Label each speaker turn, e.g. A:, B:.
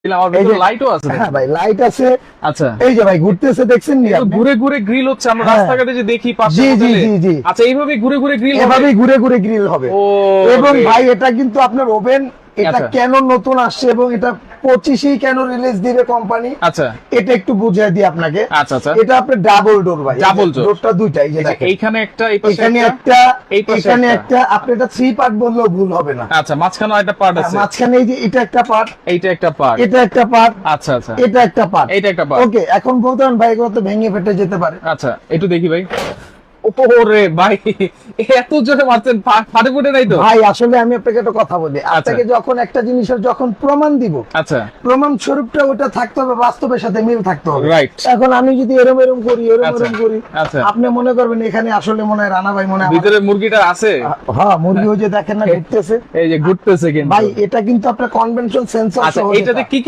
A: আমার ভিতরে লাইটও আছে।
B: হ্যাঁ ভাই, লাইট আছে।
A: আচ্ছা,
B: এই যে ভাই ঘুরতেছে, দেখছেন নি আপনি?
A: ঘুরে ঘুরে গ্রিল হচ্ছে, আমরা
B: হ্যাঁ।
A: রাস্তাঘাটে যে দেখি পাশে
B: জি, জি,
A: হোটেলে।
B: জি, জি।
A: আচ্ছা, এইভাবে ঘুরে ঘুরে গ্রিল হবে।
B: এভাবেই ঘুরে ঘুরে গ্রিল হবে।
A: ও,
B: এবং
A: রে।
B: ভাই এটা কিন্তু আপনার ওভেন, এটা
A: আচ্ছা।
B: কেন নতুন আসছে এবং এটা 25-এই কেন রিলিজ দিবে কোম্পানি,
A: আচ্ছা
B: এটা একটু বুঝিয়ে দিই আপনাকে।
A: আচ্ছা আচ্ছা।
B: এটা আপনার ডাবল ডোর ভাই,
A: Double door।
B: ডোরটা দুইটাই, যে
A: এই যে
B: দেখেন
A: এইখানে একটা, এই পাশে
B: এখানে
A: একটা।
B: একটা,
A: এই পাশে
B: এখানে
A: একটা।
B: একটা, আপনি এটা 3 পার্ট বললেও ভুল হবে না।
A: আচ্ছা, মাঝখানে একটা পার্ট আছে,
B: মাঝখানে এই যে এটা একটা পার্ট,
A: এইটা একটা পার্ট।
B: এটা একটা পার্ট,
A: আচ্ছা আচ্ছা,
B: এটা একটা পার্ট,
A: এইটা একটা পার্ট।
B: ওকে। এখন বলতে পারেন ভাই এগুলো তো ভেঙে ফেটে যেতে পারে।
A: আচ্ছা, একটু দেখি ভাই। ওরে ভাই, এত জোরে মারছেন, ফাটে ফুটে নাই তো?
B: ভাই আসলে আমি আপনাকে একটা কথা বলি, আপনাকে যখন একটা জিনিসের যখন প্রমাণ দিব,
A: আচ্ছা,
B: প্রমাণ স্বরূপটা ওটা থাকতে হবে, বাস্তবের সাথে মিল থাকতে হবে।
A: রাইট।
B: এখন আমি যদি এরম এরম করি, এরম
A: আচ্ছা,
B: এরম করি,
A: আচ্ছা।
B: আপনি মনে করবেন এখানে আসলে মনে হয় রানা ভাই মনে হয়
A: ভিতরে মুরগিটা আছে।
B: হ্যাঁ, মুরগি ওই যে দেখেন না ঘুরতেছে।
A: এই যে ঘুরতেছে কিন্তু
B: ভাই এটা কিন্তু আপনার কনভেনশন সেন্সর
A: আচ্ছা,
B: সহ
A: এইটাতে
B: এটা।
A: কি কি